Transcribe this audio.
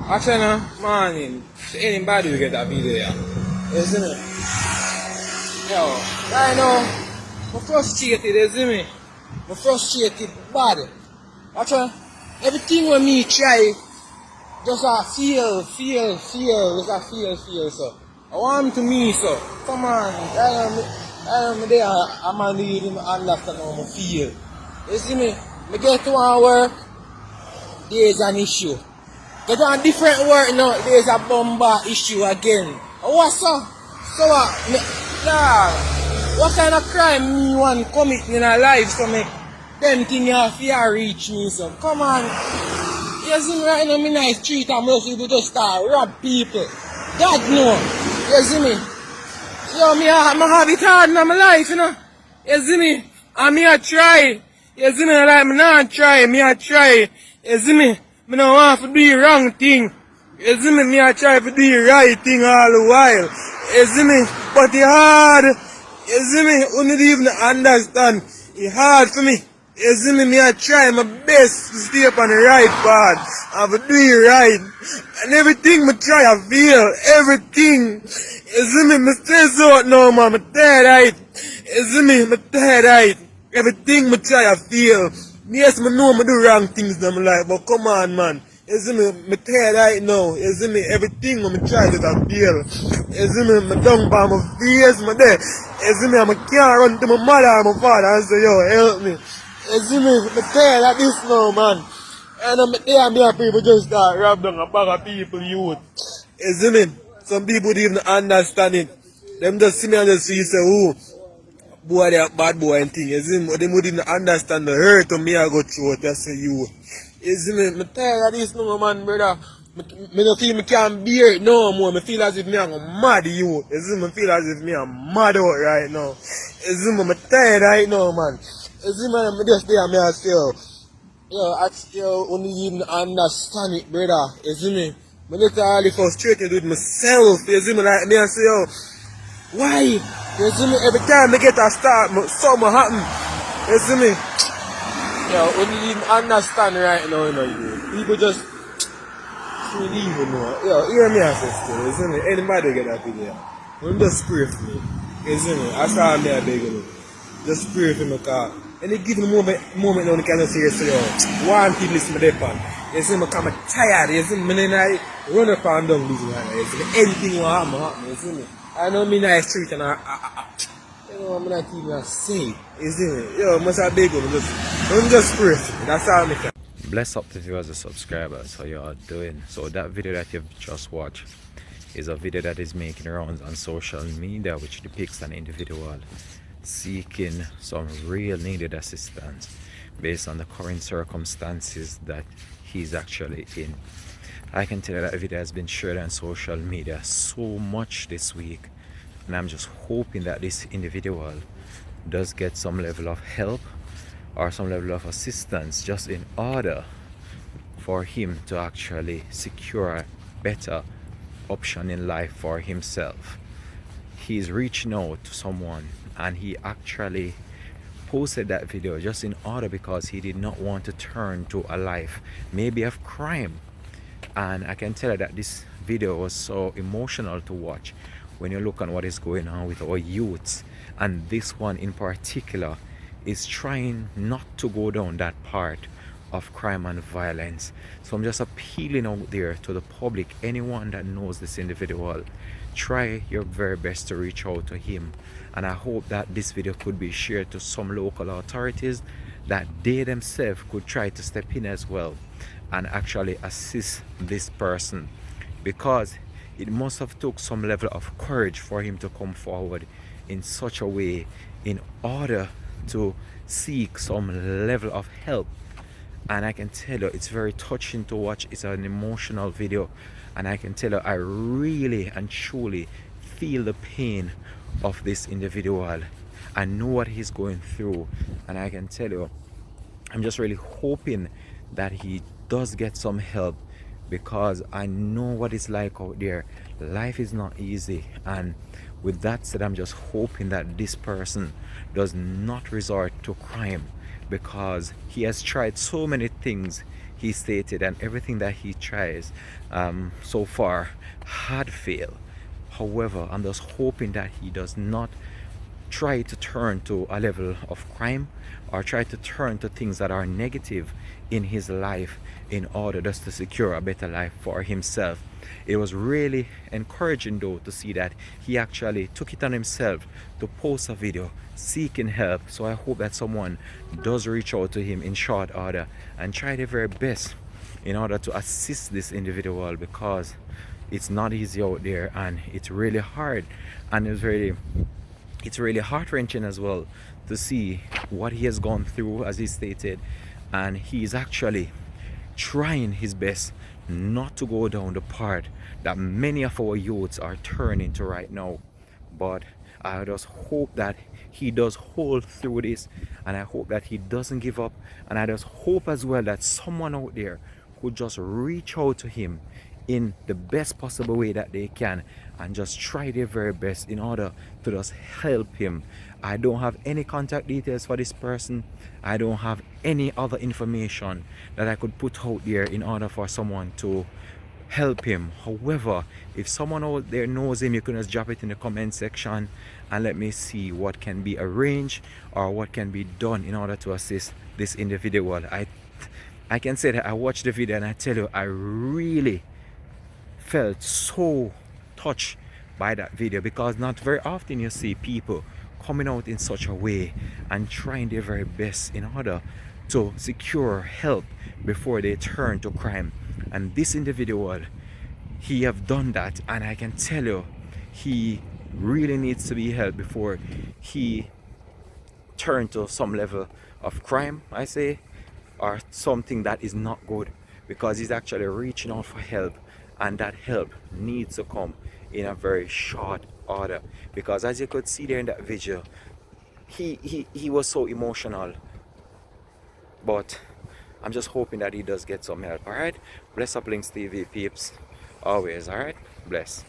Actually, no, morning, anybody will get that video, isn't it? Yo, right now, I'm frustrated, isn't me? I'm frustrated bad. Actually, everything when me try, just a just a feel, so. I want to me, so. Come on, I am there, I'm on the understand how I feel. You see me? I get to work, there's an issue. Get on different work now, there's a bomber issue again. What's up? So what? Nah, what kind of crime me want to commit in a life so make them thing have to reach me, so come on. You see me right now, me nice street and most people just start rob people. God no. You see me? Yo, me have it hard in my life, you know. You see me? And me a try. You see me? Like me not try. Me a try. You see me? Me don't want to do the wrong thing. You see me? Me a try to do the right thing all the while. You see me? But it's hard. You see me? You don't even understand. It's hard for me. You see me? Me a try my best to stay up on the right path. And to do it right. And everything me try I feel. Everything. You see me? Me stress out now, man. Me tired right. You see me? Me tired right. Everything me try I feel. Yes, me know me do wrong things in my life, but come on, man. You see me tired right now. You see me? Everything when me try that I feel. You see me down by my face, me there. You see me? I can't run to my mother and my father and say, yo, help me. You see me tired of this now, man. And I'm there and there people just start rob down a bag of people, youth. You see me? Some people don't even understand it. Them just see me and just see, say, oh, boy, they are bad boy and thing. You see me? They wouldn't even understand the hurt of me I go through it, I say you. You see me? I'm tired of this no man, brother. Me don't feel me can't bear it no more. Me feel as if me I'm mad you. You see me? Feel as if me I'm mad out right now. You see me? I'm tired right now, man. You see me? I'm just there and I say, yo, only even understand it, brother. You see me? I'm literally frustrated with myself. You see me? Like me I say, yo, why? You see me? Every time I get a start, something happen. You see me? Yo, when you even understand right now, you know, people just don't even know. Yo, hear me I say still, you see me? Anybody get that video? Don't just pray for me. You see me? That's all me I beg you. Just pray for me, cause any given moment now, you can just say, yo, one thing listen to the pan. You see me? Cause I'm tired. You see me? I run up and down losing right. You see me? Anything will happen. You see me? I know me in the street and you know, I'm not even say. You see me? Yo, must have big one. Don't just pray. That's all I can. Bless up the viewers and subscribers, how you are doing. So that video that you've just watched is a video that is making rounds on social media, which depicts an individual seeking some real needed assistance based on the current circumstances that he's actually in. I can tell you that video has been shared on social media so much this week, and I'm just hoping that this individual does get some level of help or some level of assistance just in order for him to actually secure a better option in life for himself. He's reaching out to someone and he actually posted that video just in order because he did not want to turn to a life maybe of crime. And I can tell you that this video was so emotional to watch when you look at what is going on with our youths, and this one in particular is trying not to go down that part of crime and violence. So I'm just appealing out there to the public, anyone that knows this individual, try your very best to reach out to him. And I hope that this video could be shared to some local authorities, that they themselves could try to step in as well and actually assist this person, because it must have took some level of courage for him to come forward in such a way in order to seek some level of help. And I can tell you it's very touching to watch. It's an emotional video, and I can tell you I really and truly feel the pain of this individual. I know what he's going through, and I can tell you I'm just really hoping that he does get some help, because I know what it's like out there. Life is not easy, and with that said, I'm just hoping that this person does not resort to crime, because he has tried so many things. he stated, and everything that he tries so far had failed. However, I'm just hoping that he does not try to turn to a level of crime or try to turn to things that are negative in his life in order just to secure a better life for himself. It was really encouraging though to see that he actually took it on himself to post a video seeking help. So I hope that someone does reach out to him in short order and try their very best in order to assist this individual, because it's not easy out there and it's really hard, and it's really heart-wrenching as well to see what he has gone through, as he stated, and he's actually trying his best not to go down the path that many of our youths are turning to right now. But I just hope that he does hold through this, and I hope that he doesn't give up, and I just hope as well that someone out there could just reach out to him in the best possible way that they can and just try their very best in order to just help him. I don't have any contact details for this person. I don't have any other information that I could put out there in order for someone to help him. However, if someone out there knows him, you can just drop it in the comment section and let me see what can be arranged or what can be done in order to assist this individual. I can say that I watched the video and I tell you, I really felt so touched by that video, because not very often you see people coming out in such a way and trying their very best in order to secure help before they turn to crime. And this individual, he have done that, and I can tell you he really needs to be helped before he turn to some level of crime, I say, or something that is not good, because he's actually reaching out for help, and that help needs to come in a very short order, because as you could see there in that video, he was so emotional. But I'm just hoping that he does get some help. All right, bless up Links TV peeps always. All right, bless.